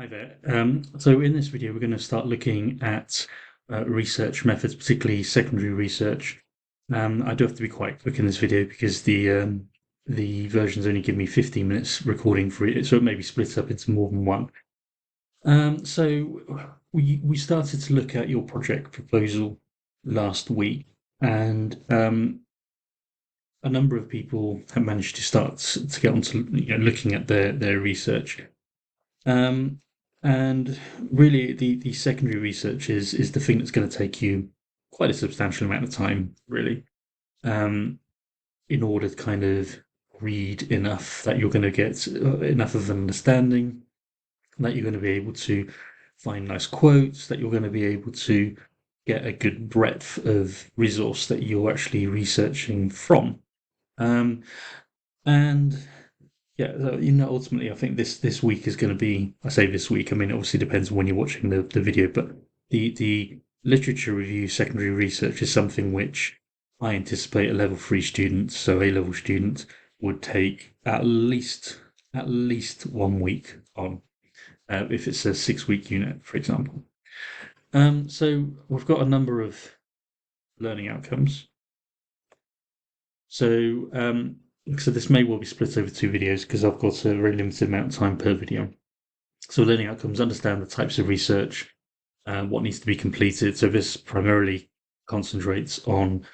Hi there. So in this video, we're going to start looking at research methods, particularly secondary research. I do have to be quite quick in this video because the versions only give me 15 minutes recording for it, so it may be split up into more than one. So we started to look at your project proposal last week, and a number of people have managed to start to get onto looking at their research. Um, and really, the secondary research is the thing that's going to take you quite a substantial amount of time, really, um, in order to kind of read enough that you're going to get enough of an understanding, that you're going to be able to find nice quotes, that you're going to be able to get a good breadth of resource that you're actually researching from. Um, and Yeah, ultimately, I think this week is going to be. I say this week. I mean, it obviously depends on when you're watching the video, but the literature review secondary research is something which I anticipate a level three student, so A-level student, would take at least 1 week on, if it's a 6 week unit, for example. So we've got a number of learning outcomes. So so this may well be split over two videos because I've got a very limited amount of time per video. So learning outcomes, understand the types of research, what needs to be completed. So this primarily concentrates on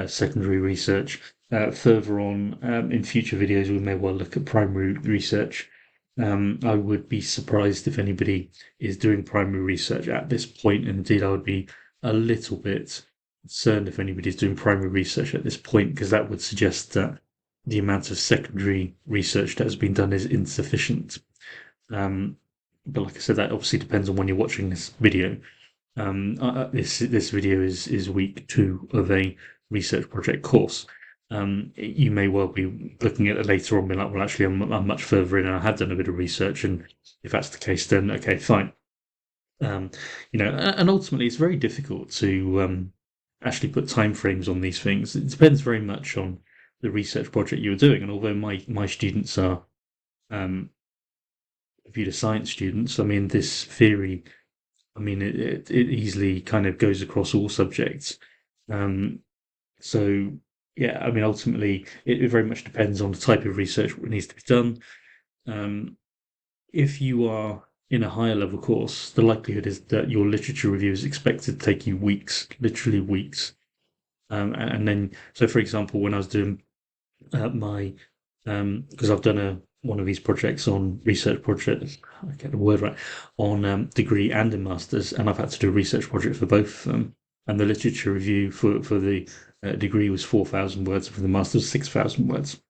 secondary research. Further on, in future videos, we may well look at primary research. I would be surprised if anybody is doing primary research at this point. Indeed, I would be a little bit concerned if anybody's doing primary research at this point, because that would suggest that the amount of secondary research that has been done is insufficient. But like I said, that obviously depends on when you're watching this video. This video is week 2 of a research project course. You may well be looking at it later on, and be like, well, actually, I'm much further in, and I have done a bit of research, and if that's the case, then okay, fine. Um, and ultimately, it's very difficult to actually put timeframes on these things. It depends very much on the research project you're doing, and although my students are um, computer science students, I mean, this theory, I mean, it easily kind of goes across all subjects. Um, so, yeah, I mean, ultimately, it very much depends on the type of research that needs to be done. Um, if you are in a higher level course, the likelihood is that your literature review is expected to take you weeks, literally weeks. And then, so for example, when I was doing my because I've done a one of these projects on research project, I get the word right, on degree and in masters, and I've had to do a research project for both of them. And the literature review for the degree was 4,000 words, for the masters 6,000 words.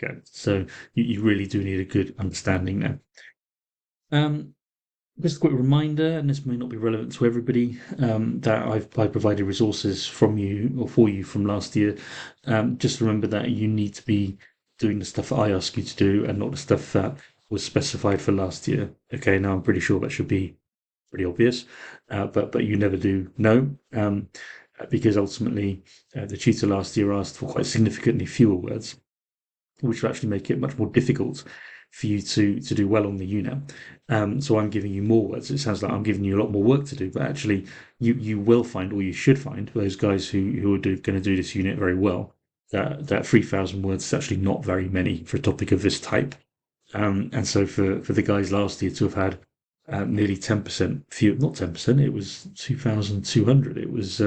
Okay, so you really do need a good understanding there. Um, just a quick reminder, and this may not be relevant to everybody, that I provided resources from you or for you from last year. Just remember that you need to be doing the stuff that I ask you to do and not the stuff that was specified for last year. Okay, now I'm pretty sure that should be pretty obvious, but you never do know, because ultimately the tutor last year asked for quite significantly fewer words, which will actually make it much more difficult for you to do well on the unit. So I'm giving you more words. It sounds like I'm giving you a lot more work to do, but actually you will find, or you should find, those guys who are going to do this unit very well, that 3,000 words is actually not very many for a topic of this type. And so for the guys last year to have had nearly 10% fewer, not 10%, it was 2,200. It was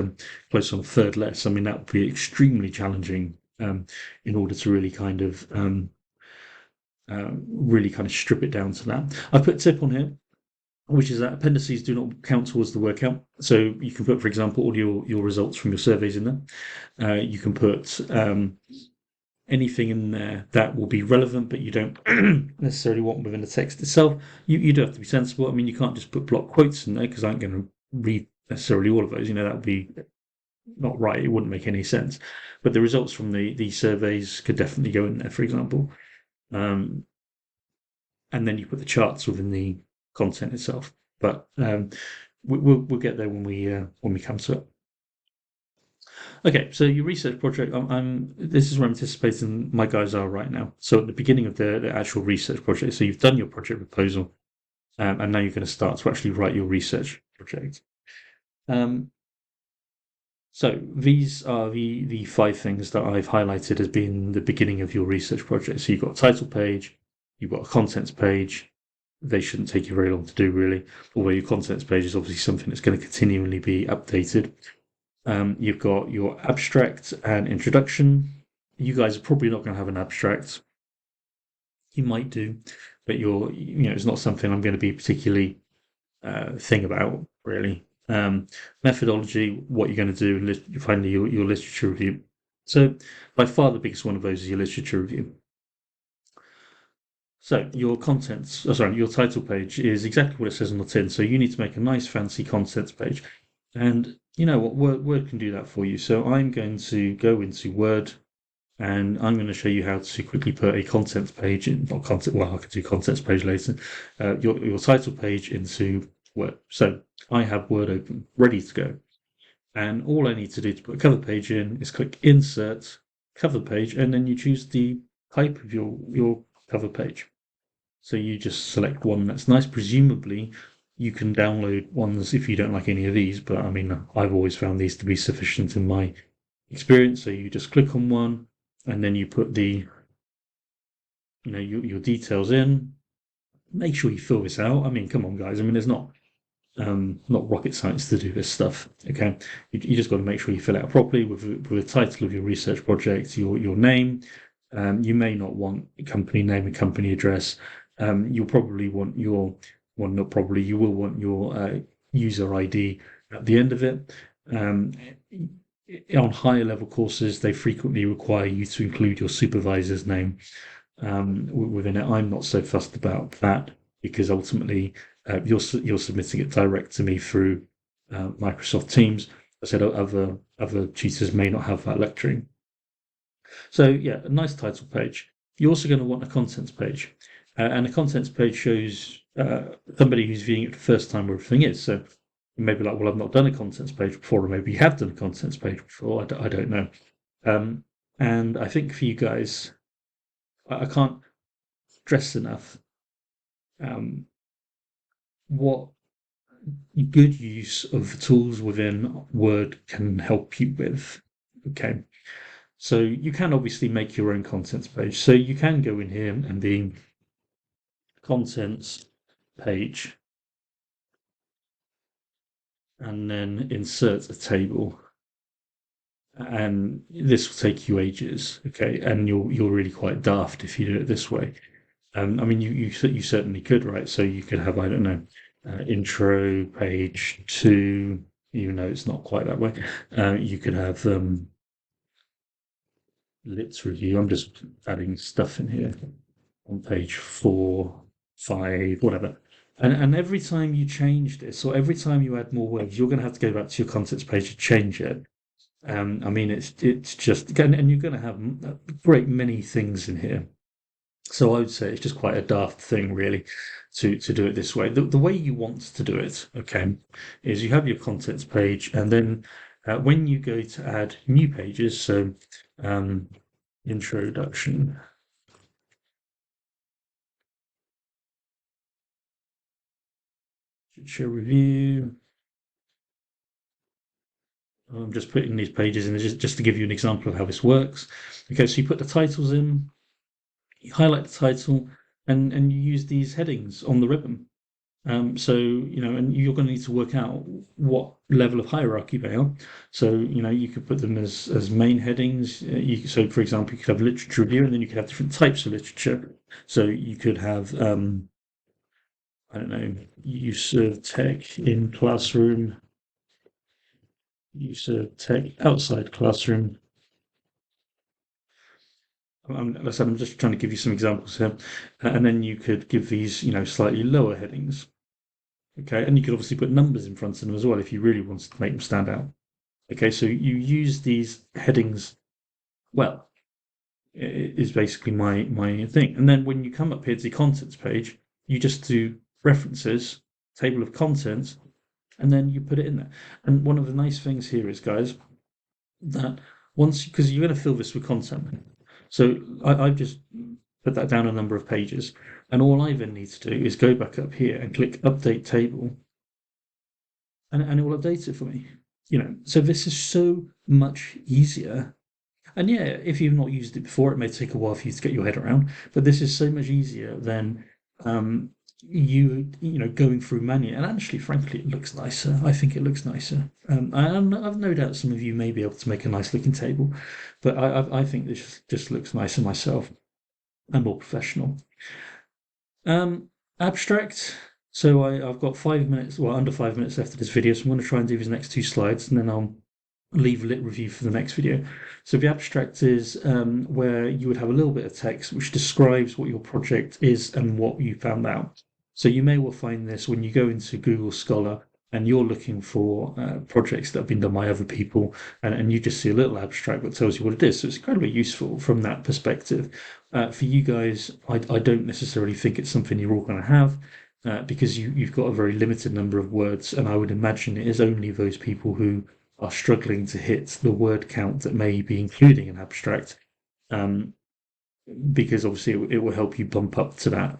close on a third less. I mean, that would be extremely challenging, in order to really kind of strip it down to that. I put a tip on here, which is that appendices do not count towards the word count. So you can put, for example, all your results from your surveys in there. You can put anything in there that will be relevant, but you don't necessarily want within the text itself. You do have to be sensible. I mean, you can't just put block quotes in there because I ain't going to read necessarily all of those. That would be not right. It wouldn't make any sense. But the results from the surveys could definitely go in there, for example. Um, and then you put the charts within the content itself. But we'll get there when we come to it. Okay, so your research project, this is where I'm anticipating my guys are right now. So at the beginning of the actual research project, so you've done your project proposal, and now you're going to start to actually write your research project. Um, so these are the 5 things that I've highlighted as being the beginning of your research project. So you've got a title page, you've got a contents page. They shouldn't take you very long to do, really, although your contents page is obviously something that's going to continually be updated. You've got your abstract and introduction. You guys are probably not going to have an abstract. You might do, but it's not something I'm going to be particularly thing about, really. Methodology, what you're going to do, and finally your literature review. So by far the biggest one of those is your literature review. So your your title page is exactly what it says on the tin. So you need to make a nice fancy contents page. And you know what, Word can do that for you. So I'm going to go into Word and I'm going to show you how to quickly put a contents page in, not content, well, I can do contents page later, your title page into Word. So I have Word open, ready to go. And all I need to do to put a cover page in is click Insert, Cover Page, and then you choose the type of your cover page. So you just select one that's nice. Presumably, you can download ones if you don't like any of these, but I mean, I've always found these to be sufficient in my experience. So you just click on one, and then you put your details in. Make sure you fill this out. I mean, come on, guys. I mean, there's not rocket science to do this stuff. Okay, you just got to make sure you fill it out properly with the title of your research project, your name. You may not want a company name and company address. You'll probably want not probably, you will want your user ID at the end of it. On higher level courses, they frequently require you to include your supervisor's name within it. I'm not so fussed about that because ultimately you're submitting it direct to me through Microsoft Teams. I said other tutors may not have that lecturing. So yeah, a nice title page. You're also going to want a contents page, and a contents page shows somebody who's viewing it for the first time where everything is. So you may be like, well, I've not done a contents page before, or maybe you have done a contents page before. I don't know. And I think for you guys, I can't stress enough what good use of tools within Word can help you with. Okay. So you can obviously make your own contents page. So you can go in here and the contents page and then insert a table. And this will take you ages, okay? And you're really quite daft if you do it this way. I mean, you certainly could, right? So you could have, I don't know, intro page 2, even though it's not quite that way. You could have lit review. I'm just adding stuff in here on page 4, 5, whatever. And every time you change this, or every time you add more words, you're going to have to go back to your contents page to change it. I mean, it's just, and you're going to have a great many things in here. So I would say it's just quite a daft thing, really, to do it this way. The way you want to do it, okay, is you have your contents page, and then when you go to add new pages, so introduction, show review. I'm just putting these pages in just to give you an example of how this works. Okay, so you put the titles in, you highlight the title, and you use these headings on the ribbon. So, and you're going to need to work out what level of hierarchy they are. So, you could put them as main headings. So, for example, you could have literature review, and then you could have different types of literature. So you could have, I don't know, use of tech in classroom, use of tech outside classroom. Like I said, I'm just trying to give you some examples here. And then you could give these, slightly lower headings. Okay, and you could obviously put numbers in front of them as well if you really wanted to make them stand out. Okay, so you use these headings well, is basically my thing. And then when you come up here to the contents page, you just do references, table of contents, and then you put it in there. And one of the nice things here is, guys, that because you're going to fill this with content. So I've just put that down a number of pages. And all I then need to do is go back up here and click Update Table, and it will update it for me. So this is so much easier. And yeah, if you've not used it before, it may take a while for you to get your head around, but this is so much easier than going through manually. And actually, frankly, it looks nicer. I think it looks nicer. I've no doubt some of you may be able to make a nice looking table, but I think this just looks nicer myself and more professional. Abstract. So I've got 5 minutes, well, under 5 minutes left of this video, so I'm going to try and do these next 2 slides, and then I'll leave a lit review for the next video. So the abstract is where you would have a little bit of text which describes what your project is and what you found out. So you may well find this when you go into Google Scholar and you're looking for projects that have been done by other people, and you just see a little abstract that tells you what it is. So it's incredibly useful from that perspective. For you guys, I don't necessarily think it's something you're all going to have. Because you've got a very limited number of words, and I would imagine it is only those people who are struggling to hit the word count that may be including an abstract, because obviously it will help you bump up to that.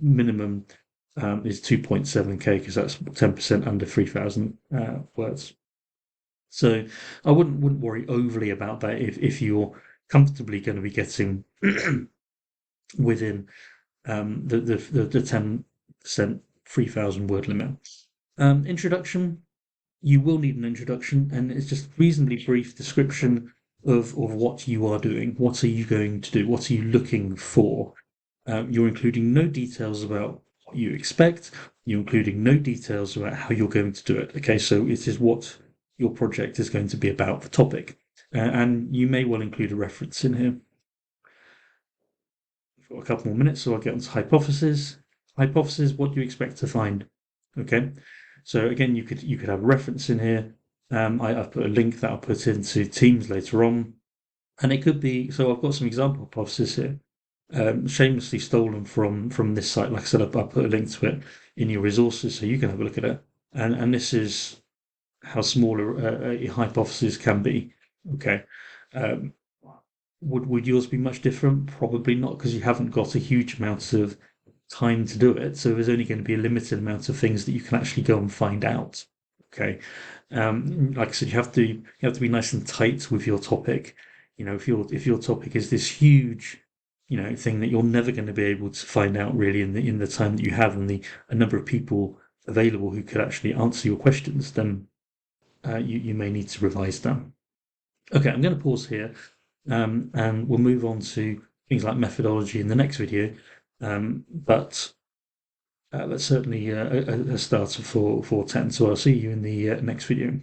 Minimum is 2.7K because that's 10% under 3,000 words. So I wouldn't worry overly about that if you're comfortably going to be getting within the 10% 3,000 word limit. Introduction. You will need an introduction, and it's just a reasonably brief description of what you are doing. What are you going to do? What are you looking for? You're including no details about what you expect. You're including no details about how you're going to do it. Okay, so it is what your project is going to be about, the topic. And you may well include a reference in here. I've got a couple more minutes, so I'll get on to hypothesis. Hypothesis, what do you expect to find? Okay, so again, you could have a reference in here. I've put a link that I'll put into Teams later on, and it could be. So I've got some example hypotheses here, shamelessly stolen from this site. Like I said, I put a link to it in your resources, so you can have a look at it. And this is how small a hypothesis can be. Okay. Would yours be much different? Probably not, because you haven't got a huge amount of time to do it. So there's only going to be a limited amount of things that you can actually go and find out. Okay. Like I said, you have to be nice and tight with your topic. If your topic is this huge, thing that you're never going to be able to find out really in the time that you have and a number of people available who could actually answer your questions, then you may need to revise that. Okay, I'm going to pause here. And we'll move on to things like methodology in the next video. But that's certainly a starter for 10. So I'll see you in the next video.